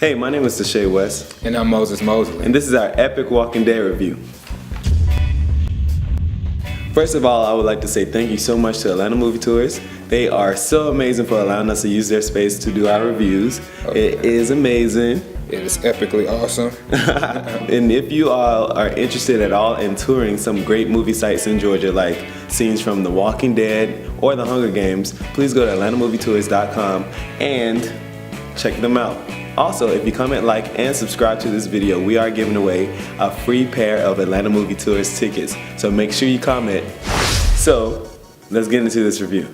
Hey, my name is Tashay West. And I'm Moses Mosley. And this is our epic Walking Dead review. First of all, I would like to say thank you so much to Atlanta Movie Tours. They are so amazing for allowing us to use their space to do our reviews. Okay. It is amazing. It is epically awesome. And if you all are interested at all in touring some great movie sites in Georgia, like scenes from The Walking Dead or The Hunger Games, please go to atlantamovietours.com and check them out. Also, if you comment, like, and subscribe to this video, we are giving away a free pair of Atlanta Movie Tours tickets. So make sure you comment. So, let's get into this review.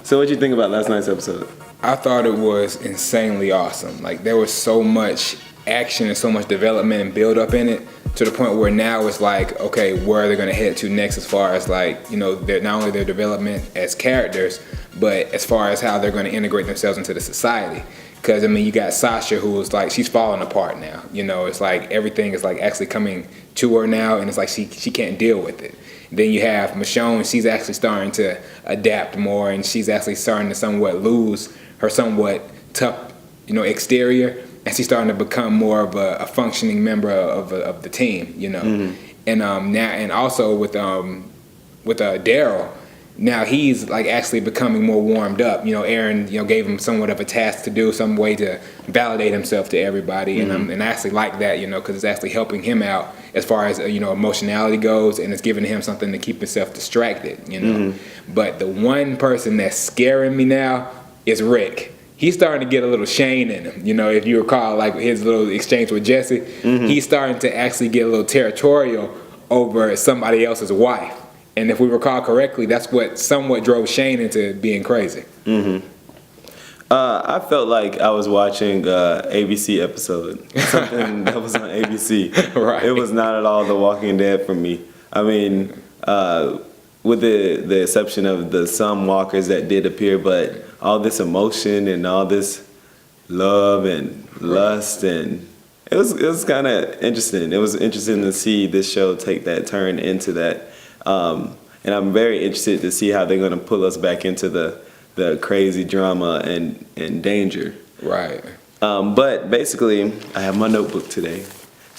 So what did you think about last night's episode? I thought it was insanely awesome. Like, there was so much action and so much development and build up in it, to the point where now it's like, okay, where are they gonna head to next as far as, like, you know, not only their development as characters, but as far as how they're gonna integrate themselves into the society. Because, I mean, you got Sasha, who is like, she's falling apart now. You know, it's like everything is like actually coming to her now, and it's like she can't deal with it. Then you have Michone, she's actually starting to adapt more, and she's actually starting to somewhat lose her somewhat tough, you know, exterior, and she's starting to become more of a functioning member of the team, you know. Mm-hmm. And now, and also with Daryl. Now he's like actually becoming more warmed up. You know, Aaron, you know, gave him somewhat of a task to do, some way to validate himself to everybody, mm-hmm. and I actually like that, you know, because it's actually helping him out as far as, you know, emotionality goes, and it's giving him something to keep himself distracted, you know. Mm-hmm. But the one person that's scaring me now is Rick. He's starting to get a little Shane in him, you know. If you recall, like his little exchange with Jesse, mm-hmm. he's starting to actually get a little territorial over somebody else's wife. And if we recall correctly, that's what somewhat drove Shane into being crazy. Mm-hmm. I felt like I was watching ABC episode, something that was on ABC. Right. It was not at all The Walking Dead for me. I mean, with the exception of some walkers that did appear, but all this emotion and all this love and lust, and it was kind of interesting. It was interesting to see this show take that turn into that. And I'm very interested to see how they're going to pull us back into the crazy drama and danger. Right. But basically, I have my notebook today.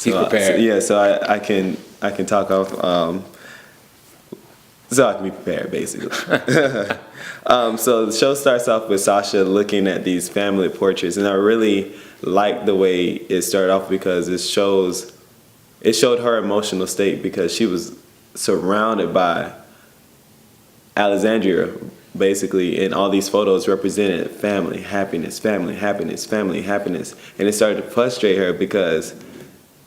He's prepared. So I can talk off. So I can be prepared, basically. So the show starts off with Sasha looking at these family portraits, and I really like the way it started off because it showed her emotional state, because she was surrounded by Alexandria, basically, and all these photos represented family, happiness, family, happiness, family, happiness. And it started to frustrate her because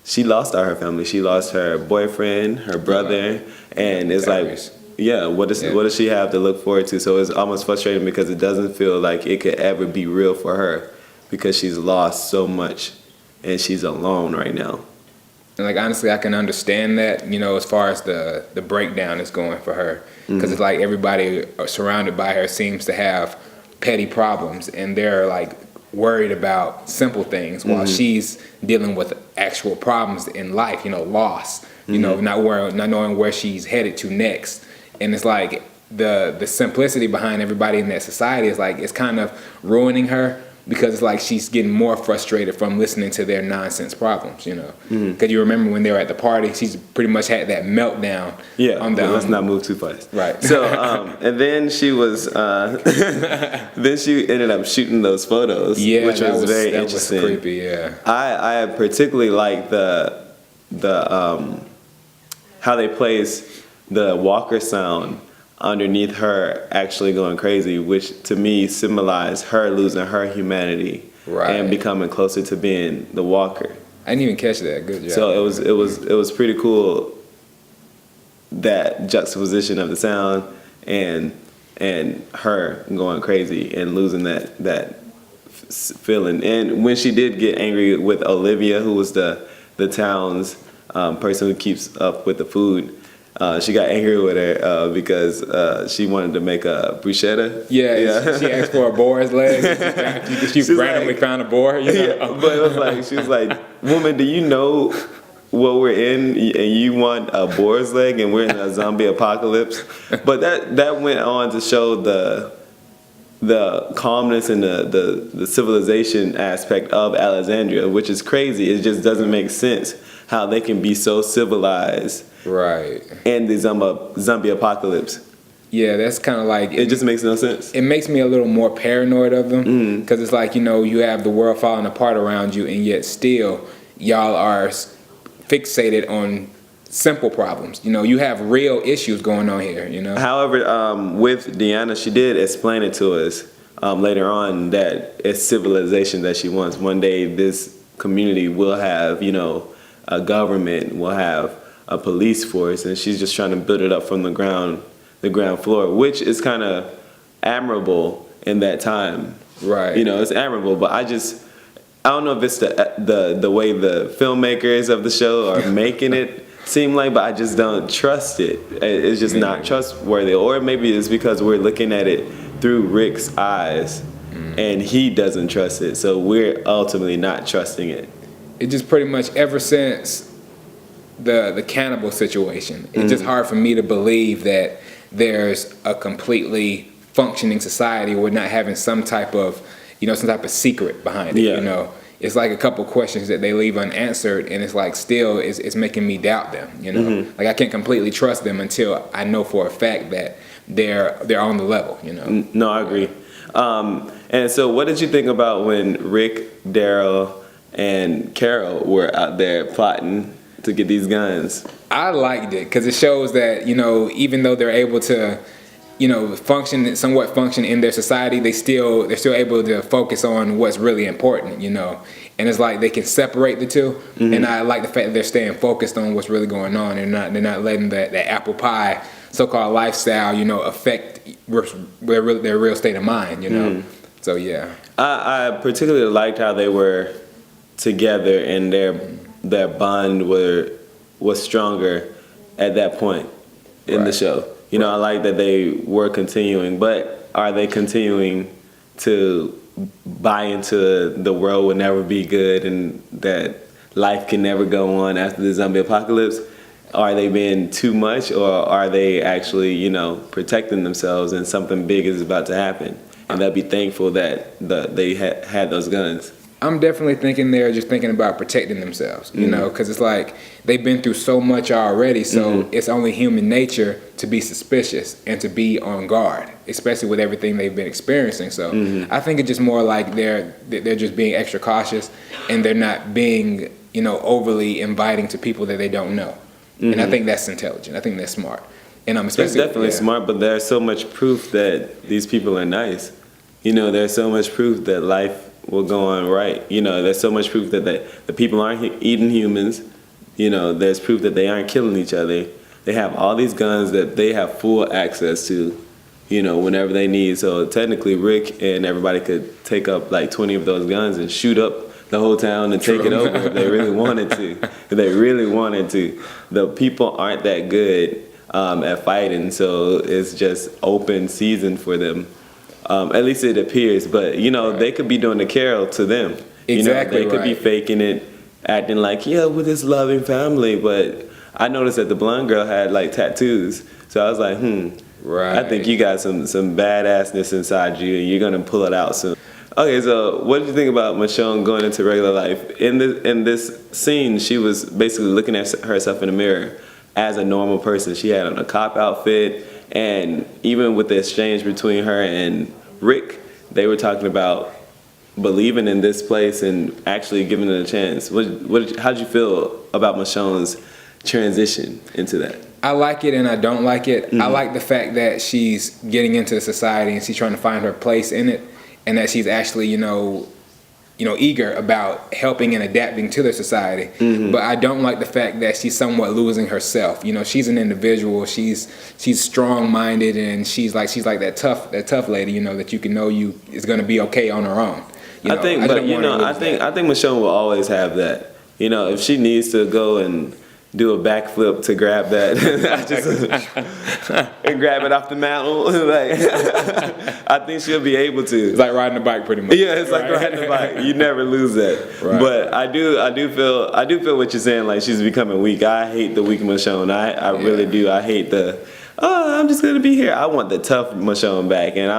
she lost all her family. She lost her boyfriend, her brother, and it's like, yeah, what does she have to look forward to? So it's almost frustrating because it doesn't feel like it could ever be real for her, because she's lost so much and she's alone right now. And like, honestly, I can understand that, you know, as far as the breakdown is going for her, because mm-hmm. it's like everybody surrounded by her seems to have petty problems, and they're like worried about simple things, mm-hmm. while she's dealing with actual problems in life, you know, loss, you mm-hmm. know, not knowing where she's headed to next. And it's like the simplicity behind everybody in that society is like, it's kind of ruining her, because it's like she's getting more frustrated from listening to their nonsense problems, you know. Because you remember when they were at the party, she's pretty much had that meltdown. Yeah, let's not move too fast. Right. So, and then she was, then she ended up shooting those photos, which was very interesting. That was creepy, yeah. I particularly like the how they place the walker sound underneath her actually going crazy, which to me symbolized her losing her humanity, right, and becoming closer to being the walker. I didn't even catch that. Good job. So it was pretty cool, that juxtaposition of the sound and her going crazy and losing that feeling. And when she did get angry with Olivia, who was the town's person who keeps up with the food, she got angry with her because she wanted to make a bruschetta. Yeah. She asked for a boar's leg. She randomly like, found a boar. You know? Yeah, but it was like, she was like, "Woman, do you know what we're in? And you want a boar's leg, and we're in a zombie apocalypse?" But that went on to show the calmness and the civilization aspect of Alexandria, which is crazy. It just doesn't make sense how they can be so civilized right in the zombie apocalypse. Yeah, that's kind of like it just makes no sense. It makes me a little more paranoid of them because it's like, you know, you have the world falling apart around you, and yet still y'all are fixated on simple problems. You know, you have real issues going on here, you know. However, with Deanna, she did explain it to us later on that it's civilization that she wants. One day this community will have, you know, a government, will have a police force, and she's just trying to build it up from the ground floor, which is kind of admirable in that time. Right. You know, it's admirable, but I don't know if it's the way the filmmakers of the show are making it seem like, but I just don't trust it. It's just not trustworthy. Or maybe it's because we're looking at it through Rick's eyes and he doesn't trust it, so we're ultimately not trusting it. It just pretty much ever since the cannibal situation, it's just hard for me to believe that there's a completely functioning society with not having some type of secret behind it. You know, it's like a couple questions that they leave unanswered, and it's like still it's making me doubt them. You know, like I can't completely trust them until I know for a fact that they're on the level. You know. No, I agree. And so, what did you think about when Rick, Daryl, and Carol were out there plotting to get these guns? I liked it because it shows that, you know, even though they're able to, you know, somewhat function in their society, they're still able to focus on what's really important, you know. And it's like they can separate the two. And I like the fact that they're staying focused on what's really going on. They're not letting that apple pie so-called lifestyle, you know, affect their real state of mind, you know. So yeah, I particularly liked how they were together and their bond was stronger at that point in the show. You know, I like that they were continuing, but are they continuing to buy into the world will never be good and that life can never go on after the zombie apocalypse? Are they being too much, or are they actually, you know, protecting themselves and something big is about to happen? And they'll be thankful that they had those guns. I'm definitely thinking they're just thinking about protecting themselves, you know, because it's like they've been through so much already, so it's only human nature to be suspicious and to be on guard, especially with everything they've been experiencing. So I think it's just more like they're just being extra cautious, and they're not being, you know, overly inviting to people that they don't know. And I think that's intelligent. I think that's smart. And I'm especially it's definitely smart, but there's so much proof that these people are nice. You know, there's so much proof that life will go on right. You know, there's so much proof that the people aren't eating humans. You know, there's proof that they aren't killing each other. They have all these guns that they have full access to, you know, whenever they need. So technically, Rick and everybody could take up like 20 of those guns and shoot up the whole town and take it over if they really wanted to. If they really wanted to. The people aren't that good at fighting, so it's just open season for them. At least it appears, but you know, they could be doing the Carol to them. Exactly. You know, they could be faking it, acting like, yeah, we're this loving family, but I noticed that the blonde girl had like tattoos. So I was like, right. I think you got some badassness inside you and you're gonna pull it out soon. Okay, so what did you think about Michonne going into regular life? In this scene, she was basically looking at herself in the mirror as a normal person. She had on a cop outfit, and even with the exchange between her and Rick, they were talking about believing in this place and actually giving it a chance. How'd you feel about Michonne's transition into that? I like it and I don't like it. I like the fact that she's getting into society and she's trying to find her place in it, and that she's actually, you know, eager about helping and adapting to the society. But I don't like the fact that she's somewhat losing herself. You know, she's an individual. She's strong-minded, and she's like that tough lady. You know, that you can know is going to be okay on her own. I think Michonne will always have that. You know, if she needs to go and do a backflip to grab that, and grab it off the mantle. Like, I think she'll be able to. It's like riding a bike, pretty much. Yeah, it's like riding a bike. You never lose that. Right. But I do feel what you're saying. Like, she's becoming weak. I hate the weak Michonne. I really do. I hate I'm just gonna be here. I want the tough Michonne back, and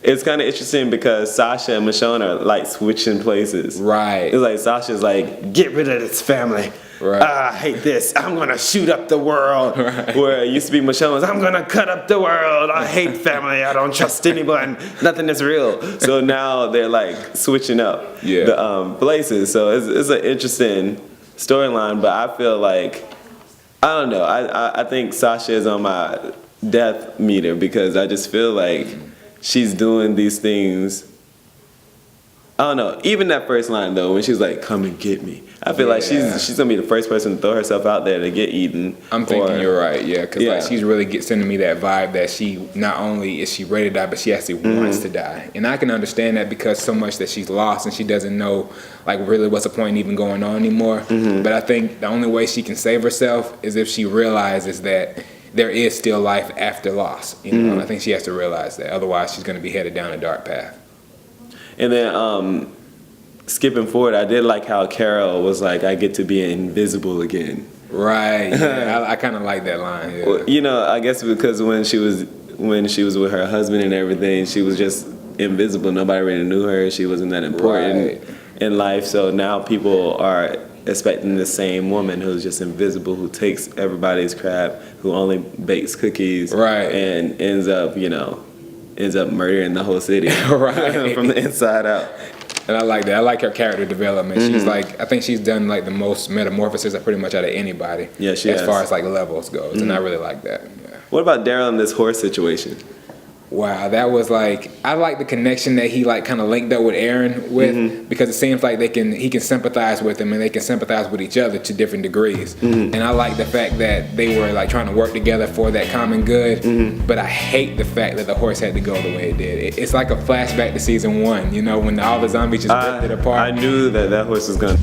it's kind of interesting because Sasha and Michonne are like switching places. Right. It's like Sasha's like, get rid of this family. Right. I hate this. I'm gonna shoot up the world. Right. Where it used to be Michonne's, I'm gonna cut up the world. I hate family. I don't trust anyone. Nothing is real. So now they're like switching up the places. So it's an interesting storyline. But I feel like, I don't know. I think Sasha is on my death meter because I just feel like she's doing these things. I don't know. Even that first line though, when she's like, "Come and get me," I feel like she's gonna be the first person to throw herself out there to get eaten. I'm thinking you're right, because like she's really sending me that vibe that she not only is she ready to die, but she actually wants to die, and I can understand that because so much that she's lost and she doesn't know like really what's the point in even going on anymore. But I think the only way she can save herself is if she realizes that there is still life after loss. You know, and I think she has to realize that. Otherwise, she's gonna be headed down a dark path. And then skipping forward, I did like how Carol was like, "I get to be invisible again." Right. Yeah, I kind of like that line. Yeah. Well, you know, I guess because when she was with her husband and everything, she was just invisible. Nobody really knew her. She wasn't that important in life. So now people are expecting the same woman who's just invisible, who takes everybody's crap, who only bakes cookies, and ends up murdering the whole city from the inside out. And I like that. I like her character development. She's like, I think she's done like the most metamorphosis of pretty much out of anybody. Yeah, she as has. far as like levels goes, and I really like that. Yeah. What about Daryl in this horse situation? Wow, that was like, I like the connection that he like kind of linked up with Aaron with, because it seems like he can sympathize with him and they can sympathize with each other to different degrees. And I like the fact that they were like trying to work together for that common good. But I hate the fact that the horse had to go the way it did. It's like a flashback to season 1, you know, when all the zombies just ripped it apart. I knew that horse was gonna.